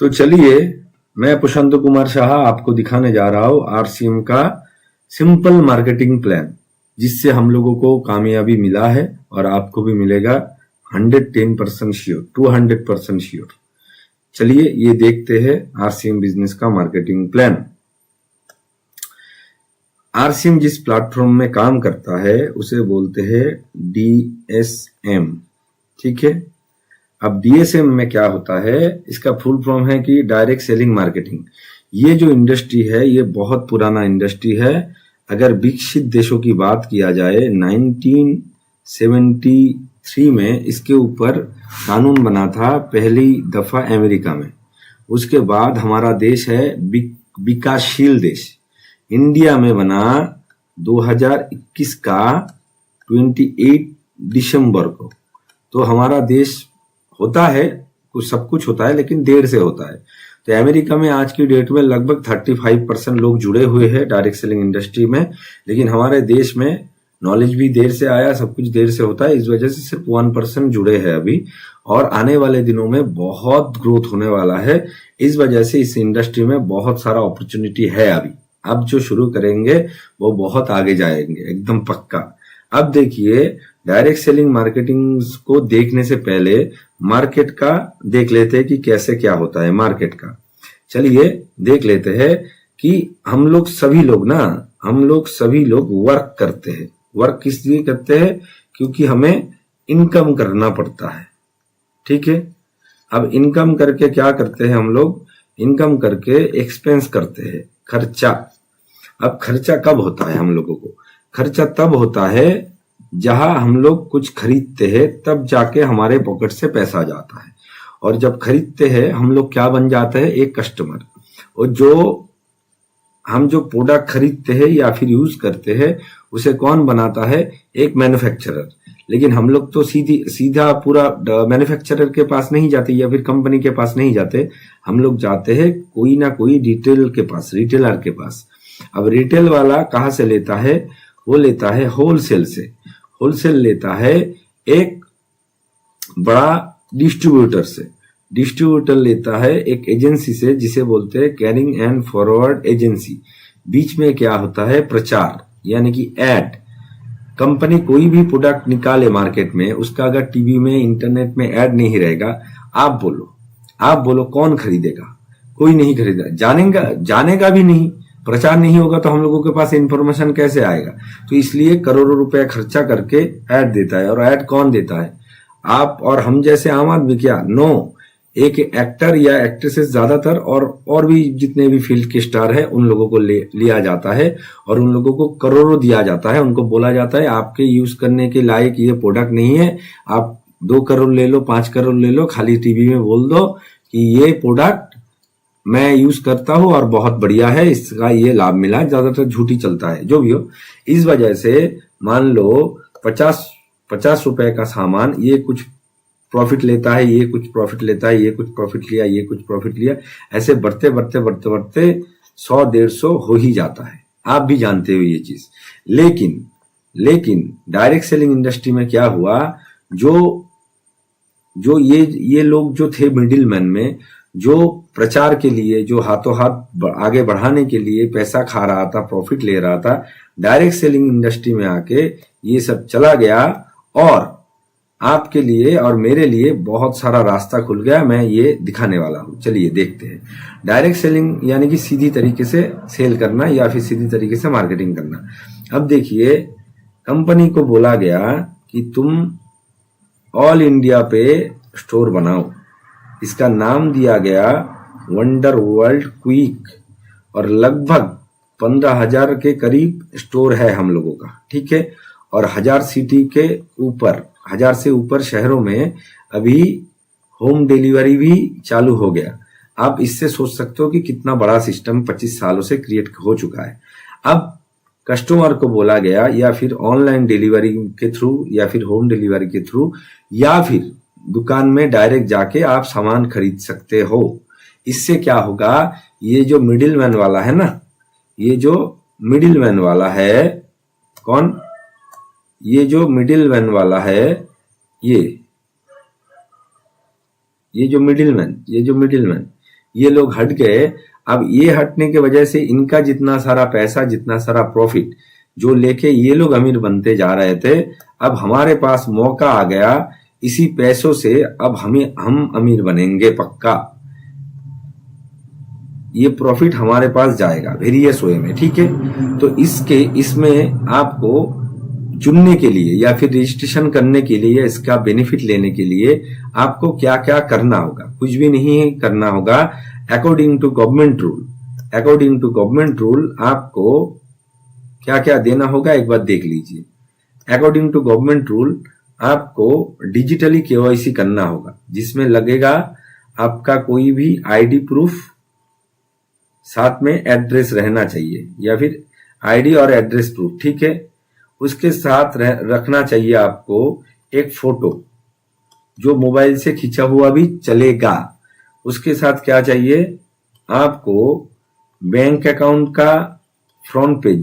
तो चलिए, मैं प्रशांत कुमार शाह आपको दिखाने जा रहा हूं आरसीएम का सिंपल मार्केटिंग प्लान, जिससे हम लोगों को कामयाबी मिला है और आपको भी मिलेगा 110% श्योर, 200% श्योर। चलिए ये देखते हैं आरसीएम बिजनेस का मार्केटिंग प्लान। आरसीएम जिस प्लेटफॉर्म में काम करता है उसे बोलते हैं डीएसएम, ठीक है। अब डीएसएम में क्या होता है, इसका फुल फॉर्म है कि डायरेक्ट सेलिंग मार्केटिंग। ये जो इंडस्ट्री है ये बहुत पुराना इंडस्ट्री है। अगर विकसित देशों की बात किया जाए 1973 में इसके ऊपर कानून बना था पहली दफा अमेरिका में। उसके बाद हमारा देश है विकासशील देश, इंडिया में बना 2021 का 28 दिसंबर को। तो हमारा देश होता है, कुछ सब कुछ होता है लेकिन देर से होता है। तो अमेरिका में आज की डेट में लगभग 35% लोग जुड़े हुए हैं डायरेक्ट सेलिंग इंडस्ट्री में, लेकिन हमारे देश में नॉलेज भी देर से आया, सब कुछ देर से होता है। इस वजह से सिर्फ 1% जुड़े हैं अभी, और आने वाले दिनों में बहुत ग्रोथ होने वाला है। इस वजह से इस इंडस्ट्री में बहुत सारा अपॉर्चुनिटी है अभी। अब जो शुरू करेंगे वो बहुत आगे जाएंगे, एकदम पक्का। अब देखिए, डायरेक्ट सेलिंग मार्केटिंग को देखने से पहले मार्केट का देख लेते हैं कि कैसे क्या होता है मार्केट का। चलिए देख लेते हैं कि हम लोग सभी लोग वर्क करते हैं। वर्क किस लिए करते हैं? क्योंकि हमें इनकम करना पड़ता है, ठीक है। अब इनकम करके क्या करते हैं हम लोग? इनकम करके एक्सपेंस करते हैं, खर्चा। अब खर्चा कब होता है हम लोगों को? खर्चा तब होता है जहां हम लोग कुछ खरीदते हैं, तब जाके हमारे पॉकेट से पैसा जाता है। और जब खरीदते हैं हम लोग क्या बन जाते हैं? एक कस्टमर। और जो प्रोडक्ट खरीदते हैं या फिर यूज करते हैं उसे कौन बनाता है? एक मैन्युफैक्चरर। लेकिन हम लोग तो सीधा पूरा मैन्युफैक्चरर के पास नहीं जाते या फिर कंपनी के पास नहीं जाते, हम लोग जाते हैं कोई ना कोई रिटेलर के पास। अब रिटेल वाला कहाँ से लेता है? वो लेता है होलसेल से। होलसेल लेता है एक बड़ा डिस्ट्रीब्यूटर से। डिस्ट्रीब्यूटर लेता है एक एजेंसी से जिसे बोलते हैं कैरिंग एंड फॉरवर्ड एजेंसी। बीच में क्या होता है? प्रचार, यानी कि एड। कंपनी कोई भी प्रोडक्ट निकाले मार्केट में, उसका अगर टीवी में, इंटरनेट में एड नहीं रहेगा, आप बोलो कौन खरीदेगा? कोई नहीं खरीदेगा, जानेगा भी नहीं। प्रचार नहीं होगा तो हम लोगों के पास इंफॉर्मेशन कैसे आएगा? तो इसलिए करोड़ों रुपए खर्चा करके ऐड देता है। और ऐड कौन देता है? आप और हम जैसे आम आदमी? क्या? नो, एक एक्टर या एक्ट्रेसेस ज्यादातर, और भी जितने भी फील्ड के स्टार है उन लोगों को लिया जाता है और उन लोगों को करोड़ों दिया जाता है। उनको बोला जाता है आपके यूज करने के लायक ये प्रोडक्ट नहीं है, आप 2 करोड़ ले लो, 5 करोड़ ले लो, खाली टीवी में बोल दो कि ये प्रोडक्ट मैं यूज करता हूं और बहुत बढ़िया है, इसका ये लाभ मिला। ज्यादातर झूठी चलता है, जो भी हो। इस वजह से मान लो 50 रुपए का सामान, ये कुछ प्रॉफिट लेता है, ये कुछ प्रॉफिट लेता है, ये कुछ प्रॉफिट लिया, ये कुछ प्रॉफिट लिया, ऐसे बढ़ते 100-150 हो ही जाता है। आप भी जानते हो ये चीज। लेकिन डायरेक्ट सेलिंग इंडस्ट्री में क्या हुआ? जो ये लोग जो थे मिडिल मैन में, जो प्रचार के लिए, जो हाथों हाथ आगे बढ़ाने के लिए पैसा खा रहा था, प्रॉफिट ले रहा था, डायरेक्ट सेलिंग इंडस्ट्री में आके ये सब चला गया और आपके लिए और मेरे लिए बहुत सारा रास्ता खुल गया। मैं ये दिखाने वाला हूं। चलिए देखते हैं। डायरेक्ट सेलिंग यानी कि सीधी तरीके से सेल करना या फिर सीधी तरीके से मार्केटिंग करना। अब देखिए, कंपनी को बोला गया कि तुम ऑल इंडिया पे स्टोर बनाओ। इसका नाम दिया गया वंडर वर्ल्ड क्विक, और लगभग 15,000 के करीब स्टोर है हम लोगों का, ठीक है। और 1000 सिटी के ऊपर, 1000 से ऊपर शहरों में अभी होम डिलीवरी भी चालू हो गया। आप इससे सोच सकते हो कि कितना बड़ा सिस्टम 25 सालों से क्रिएट हो चुका है। अब कस्टमर को बोला गया, या फिर ऑनलाइन डिलीवरी के थ्रू, या फिर होम डिलीवरी के थ्रू, या फिर दुकान में डायरेक्ट जाके आप सामान खरीद सकते हो। इससे क्या होगा? ये जो मिडिल मैन वाला है ना, ये जो मिडिल मैन वाला है, कौन? ये जो मिडिल मैन वाला है, ये जो मिडिल मैन, ये लोग हट गए। अब ये हटने की वजह से इनका जितना सारा पैसा, जितना सारा प्रॉफिट जो लेके ये लोग अमीर बनते जा रहे थे, अब हमारे पास मौका आ गया, इसी पैसों से अब हम अमीर बनेंगे पक्का। ये प्रॉफिट हमारे पास जाएगा वेरियस वे में, ठीक है। तो इसमें आपको चुनने के लिए या फिर रजिस्ट्रेशन करने के लिए या इसका बेनिफिट लेने के लिए आपको क्या क्या करना होगा? कुछ भी नहीं करना होगा। अकॉर्डिंग टू गवर्नमेंट रूल आपको क्या क्या देना होगा एक बार देख लीजिए। अकॉर्डिंग टू गवर्नमेंट रूल आपको डिजिटली केवाईसी करना होगा, जिसमें लगेगा आपका कोई भी आईडी प्रूफ, साथ में एड्रेस रहना चाहिए या फिर आईडी और एड्रेस प्रूफ, ठीक है। उसके साथ रखना चाहिए आपको एक फोटो जो मोबाइल से खींचा हुआ भी चलेगा। उसके साथ क्या चाहिए आपको? बैंक अकाउंट का फ्रंट पेज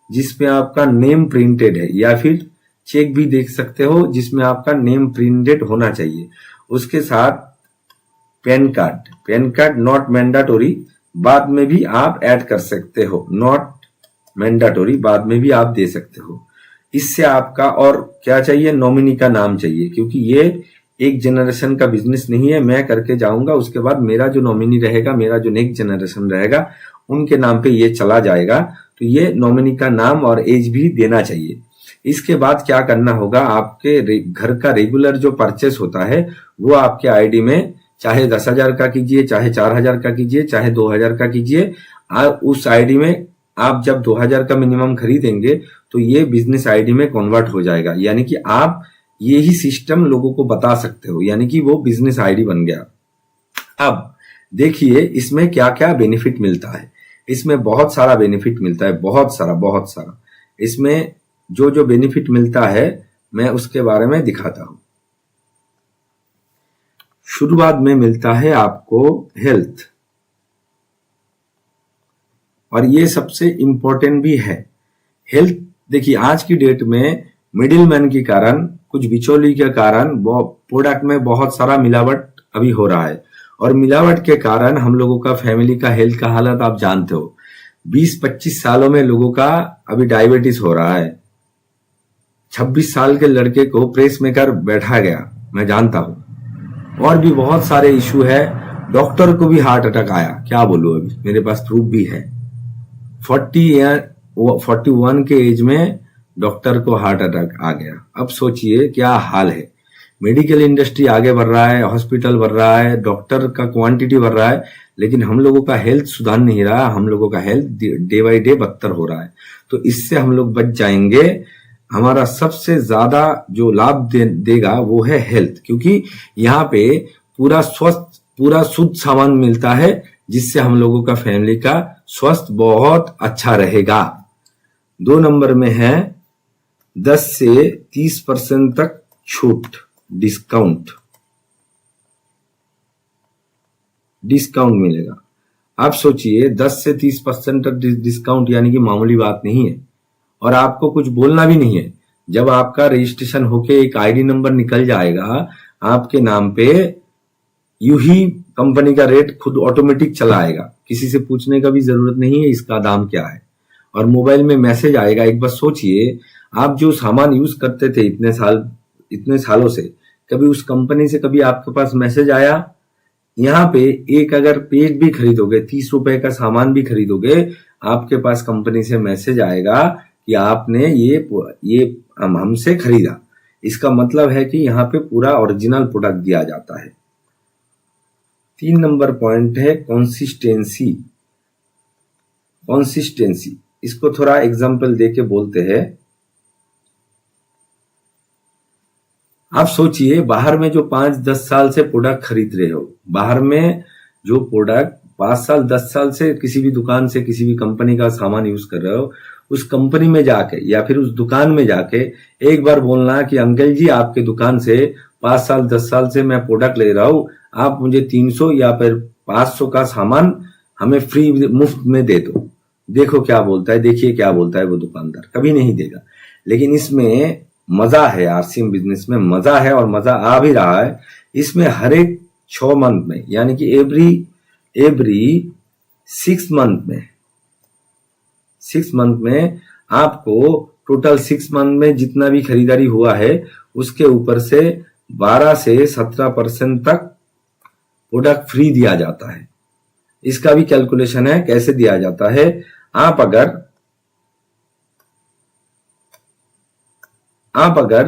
जिसमें आपका नेम प्रिंटेड है, या फिर चेक भी देख सकते हो जिसमें आपका नेम प्रिंटेड होना चाहिए। उसके साथ पैन कार्ड नॉट मैंडेटरी, बाद में भी आप ऐड कर सकते हो, नॉट मैंडेटरी, बाद में भी आप दे सकते हो। इससे आपका और क्या चाहिए? नॉमिनी का नाम चाहिए, क्योंकि ये एक जनरेशन का बिजनेस नहीं है। मैं करके जाऊंगा, उसके बाद मेरा जो नॉमिनी रहेगा, मेरा जो नेक्स्ट जनरेशन रहेगा, उनके नाम पे ये चला जाएगा। तो ये नॉमिनी का नाम और एज भी देना चाहिए। इसके बाद क्या करना होगा? आपके घर का रेगुलर जो परचेस होता है वो आपके आईडी में, चाहे 10,000 का कीजिए, चाहे 4,000 का कीजिए, चाहे 2,000 का कीजिए, उस आईडी में आप जब 2,000 का मिनिमम खरीदेंगे तो ये बिजनेस आईडी में कन्वर्ट हो जाएगा। यानी कि आप ये ही सिस्टम लोगों को बता सकते हो, यानी कि वो बिजनेस आईडी बन गया। अब देखिए इसमें क्या क्या बेनिफिट मिलता है। इसमें बहुत सारा बेनिफिट मिलता है, बहुत सारा। इसमें जो जो बेनिफिट मिलता है मैं उसके बारे में दिखाता हूं। शुरुआत में मिलता है आपको हेल्थ, और ये सबसे इंपॉर्टेंट भी है। हेल्थ देखिए आज की डेट में मिडिल मैन के कारण, कुछ बिचौली के कारण प्रोडक्ट में बहुत सारा मिलावट अभी हो रहा है, और मिलावट के कारण हम लोगों का फैमिली का हेल्थ का हालत आप जानते हो। 20-25 सालों में लोगों का अभी डायबिटीज हो रहा है। 26 साल के लड़के को प्रेस मेकर बैठा गया, मैं जानता हूं। और भी बहुत सारे इशू है। डॉक्टर को भी हार्ट अटैक आया, क्या बोलूं, अभी मेरे पास प्रूफ भी है। 41 के एज में डॉक्टर को हार्ट अटैक आ गया। अब सोचिए क्या हाल है। मेडिकल इंडस्ट्री आगे बढ़ रहा है, हॉस्पिटल बढ़ रहा है, डॉक्टर का क्वांटिटी बढ़ रहा है, लेकिन हम लोगों का हेल्थ सुधार नहीं रहा। हम लोगों का हेल्थ डे बाय डे बदतर हो रहा है। तो इससे हम लोग बच जाएंगे। हमारा सबसे ज्यादा जो लाभ देगा वो है हेल्थ, क्योंकि यहाँ पे पूरा स्वस्थ, पूरा शुद्ध सामान मिलता है, जिससे हम लोगों का फैमिली का स्वास्थ्य बहुत अच्छा रहेगा। 2 नंबर में है 10 से 30% तक छूट, डिस्काउंट मिलेगा। आप सोचिए 10 से 30% तक डिस्काउंट, यानी कि मामूली बात नहीं है। और आपको कुछ बोलना भी नहीं है। जब आपका रजिस्ट्रेशन होके एक आईडी नंबर निकल जाएगा आपके नाम पे, यू ही कंपनी का रेट खुद ऑटोमेटिक चला आएगा, किसी से पूछने का भी जरूरत नहीं है इसका दाम क्या है। और मोबाइल में मैसेज आएगा। एक बार सोचिए, आप जो सामान यूज करते थे इतने सालों से, कभी उस कंपनी से कभी आपके पास मैसेज आया? यहाँ पे एक अगर पेज भी खरीदोगे, 30 रुपए का सामान भी खरीदोगे, आपके पास कंपनी से मैसेज आएगा कि आपने ये हमसे खरीदा। इसका मतलब है कि यहाँ पे पूरा ओरिजिनल प्रोडक्ट दिया जाता है। 3 नंबर पॉइंट है कंसिस्टेंसी। इसको थोड़ा एग्जांपल देके बोलते हैं। आप सोचिए, बाहर में जो 5-10 साल से प्रोडक्ट खरीद रहे हो, बाहर में जो प्रोडक्ट 5 साल 10 साल से किसी भी दुकान से किसी भी कंपनी का सामान यूज कर रहे हो, उस कंपनी में जाके या फिर उस दुकान में जाके एक बार बोलना कि अंकल जी आपके दुकान से 5 साल 10 साल से मैं प्रोडक्ट ले रहा हूं, आप मुझे 300 या फिर 500 का सामान हमें फ्री मुफ्त में दे दो। देखो क्या बोलता है, देखिए क्या बोलता है वो दुकानदार। कभी नहीं देगा। लेकिन इसमें मजा है, आरसीएम बिजनेस में मजा है, और मजा आ भी रहा है। इसमें हर एक 6 मंथ में, यानी कि एवरी 6 मंथ में आपको टोटल 6 मंथ में जितना भी खरीदारी हुआ है उसके ऊपर से 12 से 17% तक प्रोडक्ट फ्री दिया जाता है। इसका भी कैलकुलेशन है, कैसे दिया जाता है। आप अगर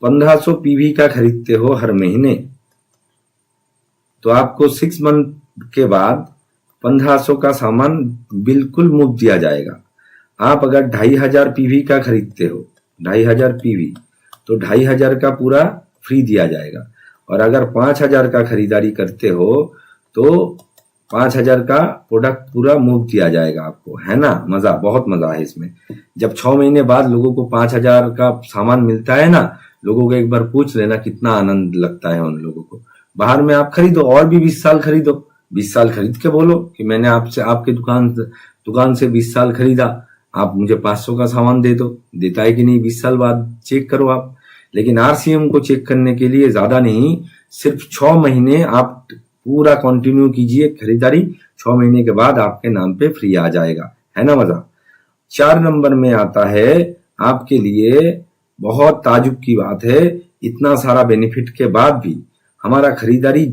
1500 पीवी का खरीदते हो हर महीने, तो आपको 6 मंथ के बाद 1500 का सामान बिल्कुल मुफ्त दिया जाएगा। आप अगर 2500 पीवी का खरीदते हो, 2500 पीवी, तो 2500 का पूरा फ्री दिया जाएगा। और अगर 5000 का खरीदारी करते हो तो 5000 का प्रोडक्ट पूरा मुफ्त दिया जाएगा आपको, है ना। मजा, बहुत मजा है इसमें। जब 6 महीने बाद लोगों को 5000 का सामान मिलता है ना, लोगों को एक बार पूछ लेना कितना आनंद लगता है उन लोगों को। बाहर में आप खरीदो और भी 20 साल खरीदो, 20 साल खरीद के बोलो कि मैंने आपसे, आपके दुकान से 20 साल खरीदा, आप मुझे 500 का सामान दे दो। देता है कि नहीं 20 साल बाद चेक करो आप। लेकिन आरसीएम को चेक करने के लिए ज्यादा नहीं, सिर्फ 6 महीने आप पूरा कंटिन्यू कीजिए खरीदारी, 6 महीने के बाद आपके नाम पे फ्री आ जाएगा, है ना मजा। 4 नंबर में आता है आपके लिए बहुत ताजुब की बात है, इतना सारा बेनिफिट के बाद भी हमारा खरीदारी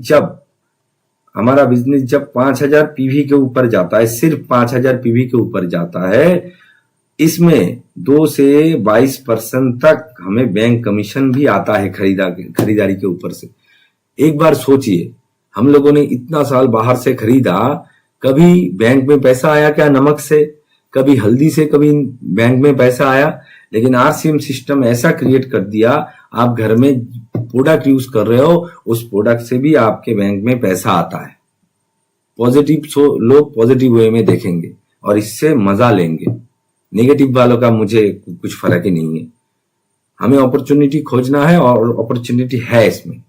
हमारा बिजनेस जब 5000 पीवी के ऊपर जाता है, सिर्फ 5000 पीवी के ऊपर जाता है, इसमें 2 से 22% तक हमें बैंक कमीशन भी आता है खरीदारी के ऊपर से। एक बार सोचिए, हम लोगों ने इतना साल बाहर से खरीदा, कभी बैंक में पैसा आया क्या नमक से, कभी हल्दी से, कभी बैंक में पैसा आया। लेकिन आरसीएम सिस्टम ऐसा क्रिएट कर दिया, आप घर में प्रोडक्ट यूज कर रहे हो, उस प्रोडक्ट से भी आपके बैंक में पैसा आता है। लोग पॉजिटिव वे में देखेंगे और इससे मजा लेंगे। नेगेटिव वालों का मुझे कुछ फर्क ही नहीं है। हमें अपॉर्चुनिटी खोजना है और अपॉर्चुनिटी है इसमें।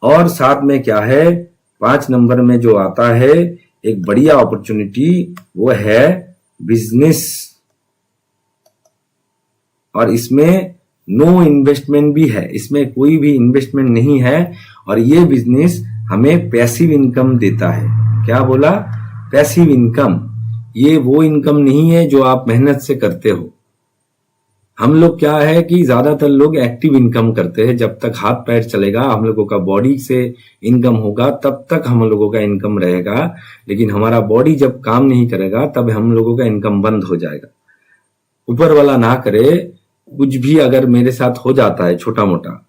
और साथ में क्या है, 5 नंबर में जो आता है एक बढ़िया अपॉर्चुनिटी, वो है बिजनेस। और इसमें नो इन्वेस्टमेंट भी है, इसमें कोई भी इन्वेस्टमेंट नहीं है। और ये बिजनेस हमें पैसिव इनकम देता है। क्या बोला? Passive income. ये वो इनकम नहीं है जो आप मेहनत से करते हो। हम लोग क्या है कि ज्यादातर लोग एक्टिव इनकम करते हैं। जब तक हाथ पैर चलेगा, हम लोगों का बॉडी से इनकम होगा, तब तक हम लोगों का इनकम रहेगा। लेकिन हमारा बॉडी जब काम नहीं करेगा, तब हम लोगों का इनकम बंद हो जाएगा। ऊपर वाला ना करे, कुछ भी अगर मेरे साथ हो जाता है छोटा मोटा,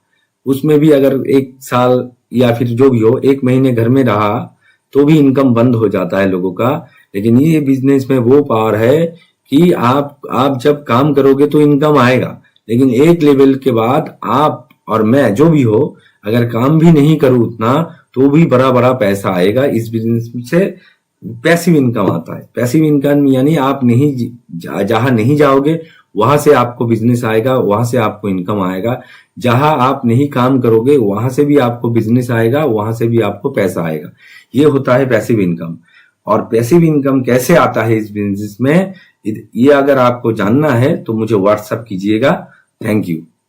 उसमें भी अगर 1 साल या फिर जो भी हो, 1 महीने घर में रहा तो भी इनकम बंद हो जाता है लोगों का। लेकिन ये बिजनेस में वो पावर है कि आप जब काम करोगे तो इनकम आएगा, लेकिन एक लेवल के बाद आप और मैं जो भी हो, अगर काम भी नहीं करूं उतना, तो भी बड़ा बड़ा पैसा आएगा। इस बिजनेस से पैसिव इनकम आता है। पैसिव इनकम यानी आप जहां नहीं जाओगे वहां से आपको बिजनेस आएगा, वहां से आपको इनकम आएगा। जहां आप नहीं काम करोगे वहां से भी आपको बिजनेस आएगा, वहां से भी आपको पैसा आएगा। ये होता है पैसिव इनकम। और पैसिव इनकम कैसे आता है इस बिजनेस में, ये अगर आपको जानना है तो मुझे व्हाट्सएप कीजिएगा। Thank you.